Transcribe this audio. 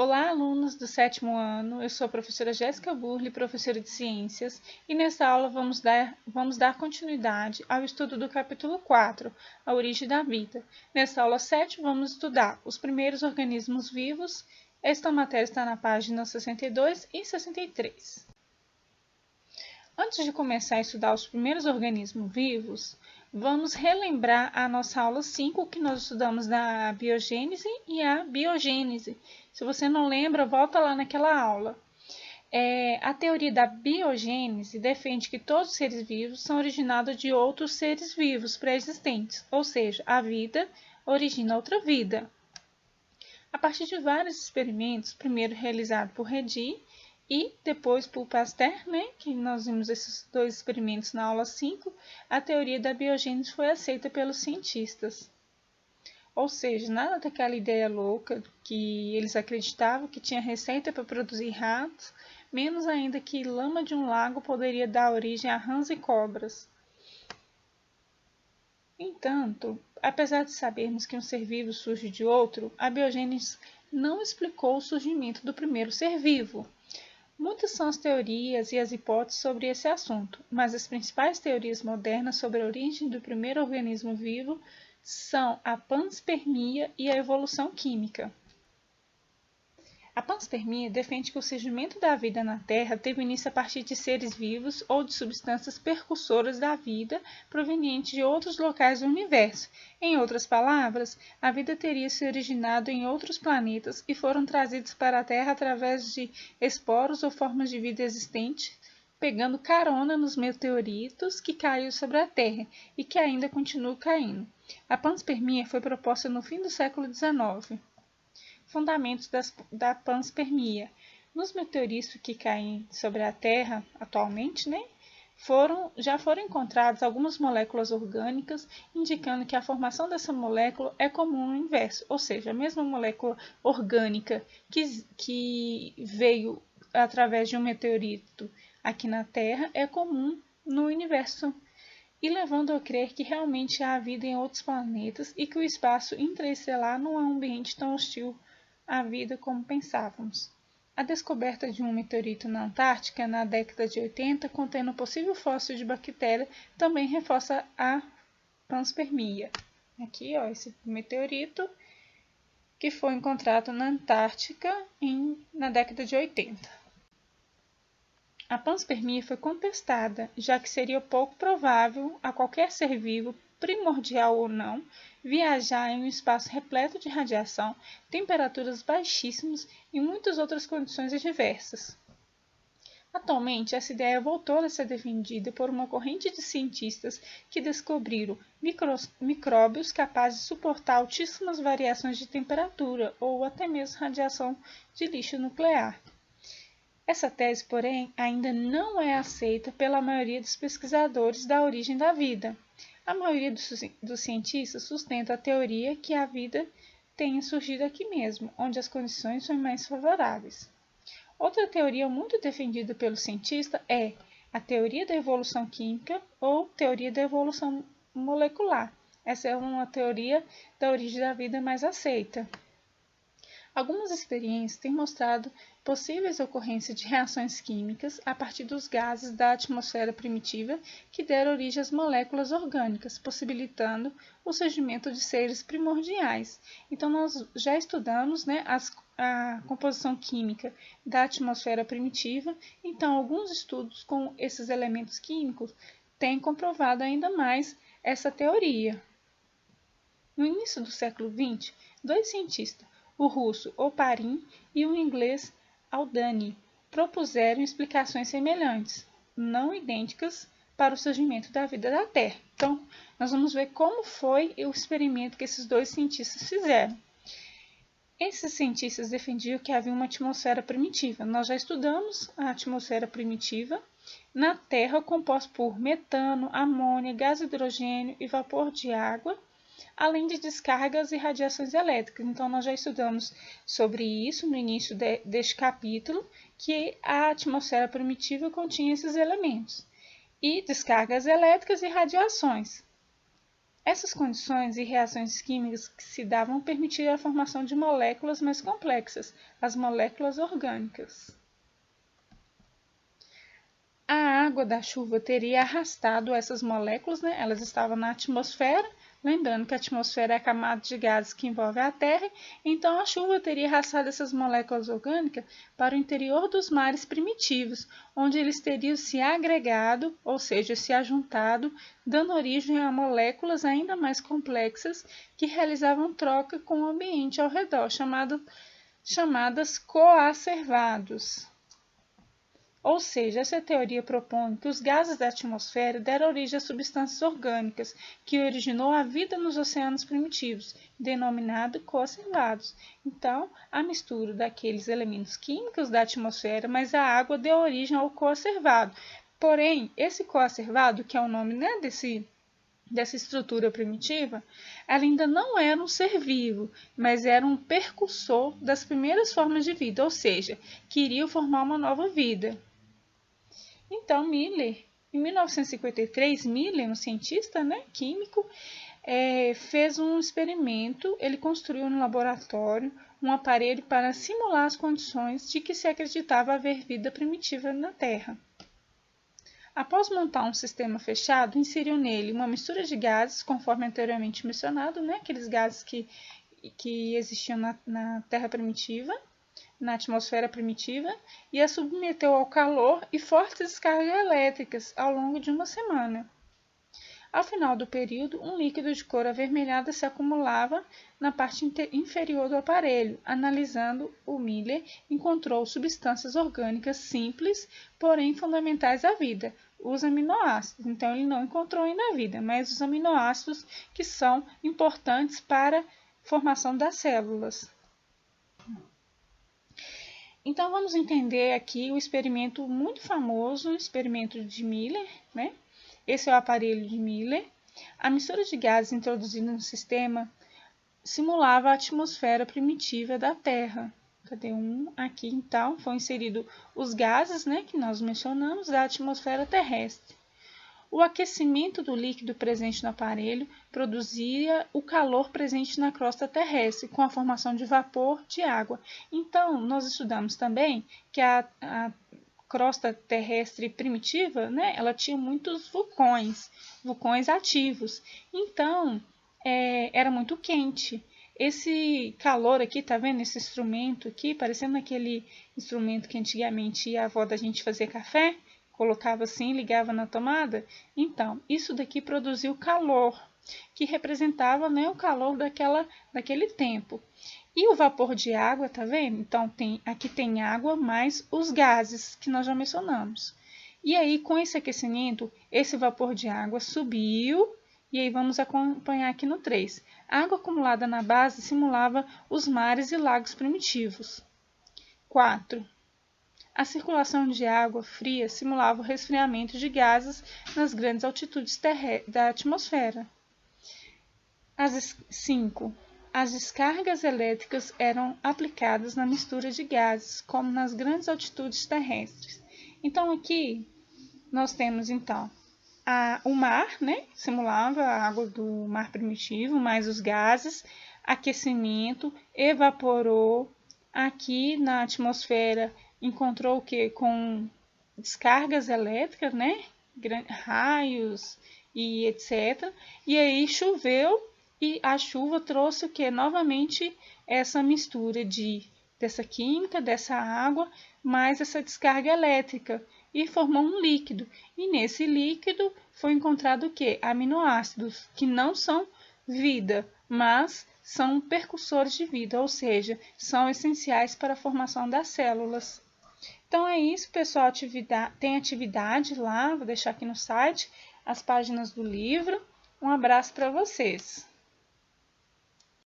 Olá, alunos do sétimo ano. Eu sou a professora Jéssica Burli, professora de Ciências, e nesta aula vamos dar continuidade ao estudo do capítulo 4, A Origem da Vida. Nesta aula 7, vamos estudar os primeiros organismos vivos. Esta matéria está na página 62 e 63. Antes de começar a estudar os primeiros organismos vivos, vamos relembrar a nossa aula 5, que nós estudamos da biogênese e a biogênese. Se você não lembra, volta lá naquela aula. A teoria da biogênese defende que todos os seres vivos são originados de outros seres vivos pré-existentes, ou seja, a vida origina outra vida. A partir de vários experimentos, primeiro realizado por Redi e depois por Pasteur, que nós vimos esses dois experimentos na aula 5, a teoria da biogênese foi aceita pelos cientistas. Ou seja, nada daquela ideia louca que eles acreditavam que tinha receita para produzir ratos, menos ainda que lama de um lago poderia dar origem a rãs e cobras. Entanto, apesar de sabermos que um ser vivo surge de outro, a biogênese não explicou o surgimento do primeiro ser vivo. Muitas são as teorias e as hipóteses sobre esse assunto, mas as principais teorias modernas sobre a origem do primeiro organismo vivo são a panspermia e a evolução química. A panspermia defende que o surgimento da vida na Terra teve início a partir de seres vivos ou de substâncias precursoras da vida provenientes de outros locais do universo. Em outras palavras, a vida teria se originado em outros planetas e foram trazidos para a Terra através de esporos ou formas de vida existentes, pegando carona nos meteoritos que caíram sobre a Terra e que ainda continuam caindo. A panspermia foi proposta no fim do século XIX. Fundamentos da panspermia. Nos meteoritos que caem sobre a Terra atualmente, já foram encontradas algumas moléculas orgânicas, indicando que a formação dessa molécula é comum no universo, ou seja, a mesma molécula orgânica que veio através de um meteorito aqui na Terra é comum no universo, e levando a crer que realmente há vida em outros planetas e que o espaço interestelar não é um ambiente tão hostil à vida como pensávamos. A descoberta de um meteorito na Antártica na década de 80, contendo possível fóssil de bactéria, também reforça a panspermia. Aqui, esse meteorito que foi encontrado na Antártica na década de 80. A panspermia foi contestada, já que seria pouco provável a qualquer ser vivo, primordial ou não, viajar em um espaço repleto de radiação, temperaturas baixíssimas e muitas outras condições adversas. Atualmente, essa ideia voltou a ser defendida por uma corrente de cientistas que descobriram micróbios capazes de suportar altíssimas variações de temperatura ou até mesmo radiação de lixo nuclear. Essa tese, porém, ainda não é aceita pela maioria dos pesquisadores da origem da vida. A maioria dos cientistas sustenta a teoria que a vida tenha surgido aqui mesmo, onde as condições são mais favoráveis. Outra teoria muito defendida pelo cientista é a teoria da evolução química ou teoria da evolução molecular. Essa é uma teoria da origem da vida mais aceita. Algumas experiências têm mostrado possíveis ocorrências de reações químicas a partir dos gases da atmosfera primitiva que deram origem às moléculas orgânicas, possibilitando o surgimento de seres primordiais. Então, nós já estudamos a composição química da atmosfera primitiva, então alguns estudos com esses elementos químicos têm comprovado ainda mais essa teoria. No início do século XX, dois cientistas, o russo Oparin e o inglês Haldane, propuseram explicações semelhantes, não idênticas, para o surgimento da vida da Terra. Então, nós vamos ver como foi o experimento que esses dois cientistas fizeram. Esses cientistas defendiam que havia uma atmosfera primitiva. Nós já estudamos a atmosfera primitiva na Terra, composta por metano, amônia, gás hidrogênio e vapor de água, além de descargas e radiações elétricas. Então, nós já estudamos sobre isso no início deste capítulo, que a atmosfera primitiva continha esses elementos, e descargas elétricas e radiações. Essas condições e reações químicas que se davam permitiram a formação de moléculas mais complexas, as moléculas orgânicas. A água da chuva teria arrastado essas moléculas, né? Elas estavam na atmosfera, lembrando que a atmosfera é a camada de gases que envolve a Terra, então a chuva teria arrastado essas moléculas orgânicas para o interior dos mares primitivos, onde eles teriam se agregado, ou seja, se ajuntado, dando origem a moléculas ainda mais complexas que realizavam troca com o ambiente ao redor, chamadas coacervados. Ou seja, essa teoria propõe que os gases da atmosfera deram origem a substâncias orgânicas, que originou a vida nos oceanos primitivos, denominado coacervados. Então, a mistura daqueles elementos químicos da atmosfera, mas a água deu origem ao coacervado. Porém, esse coacervado, que é o nome, né, dessa estrutura primitiva, ela ainda não era um ser vivo, mas era um precursor das primeiras formas de vida, ou seja, queria formar uma nova vida. Então, Miller, em 1953, Miller, um cientista, né, químico, fez um experimento. Ele construiu no laboratório um aparelho para simular as condições de que se acreditava haver vida primitiva na Terra. Após montar um sistema fechado, inseriu nele uma mistura de gases, conforme anteriormente mencionado, né, aqueles gases que existiam na Terra primitiva, na atmosfera primitiva, e a submeteu ao calor e fortes descargas elétricas ao longo de uma semana. Ao final do período, um líquido de cor avermelhada se acumulava na parte inferior do aparelho. Analisando, o Miller encontrou substâncias orgânicas simples, porém fundamentais à vida, os aminoácidos. Então, ele não encontrou ainda a vida, mas os aminoácidos que são importantes para a formação das células. Então, vamos entender aqui o experimento muito famoso, o experimento de Miller, né? Esse é o aparelho de Miller. A mistura de gases introduzida no sistema simulava a atmosfera primitiva da Terra. Cadê um? Aqui, então, foram inseridos os gases, né, que nós mencionamos, da atmosfera terrestre. O aquecimento do líquido presente no aparelho produzia o calor presente na crosta terrestre, com a formação de vapor de água. Então, nós estudamos também que a crosta terrestre primitiva, né, ela tinha muitos vulcões ativos. Então, era muito quente. Esse calor aqui, tá vendo esse instrumento aqui, parecendo aquele instrumento que antigamente a avó da gente fazia café? Colocava assim, ligava na tomada. Então, isso daqui produziu calor, que representava, né, o calor daquele tempo. E o vapor de água, tá vendo? Então, aqui tem água mais os gases que nós já mencionamos. E aí, com esse aquecimento, esse vapor de água subiu. E aí, vamos acompanhar aqui no 3. A água acumulada na base simulava os mares e lagos primitivos. 4. A circulação de água fria simulava o resfriamento de gases nas grandes altitudes da atmosfera. 5. As descargas elétricas eram aplicadas na mistura de gases, como nas grandes altitudes terrestres. Então, aqui nós temos, então, o mar, né? Simulava a água do mar primitivo, mais os gases, aquecimento, evaporou. Aqui na atmosfera encontrou o que? Com descargas elétricas, né? Raios e etc. E aí choveu e a chuva trouxe o que? Novamente essa mistura dessa química, dessa água, mais essa descarga elétrica e formou um líquido. E nesse líquido foi encontrado o que? Aminoácidos, que não são vida, mas são precursores de vida, ou seja, são essenciais para a formação das células. Então é isso, pessoal. Tem atividade lá, vou deixar aqui no site as páginas do livro. Um abraço para vocês.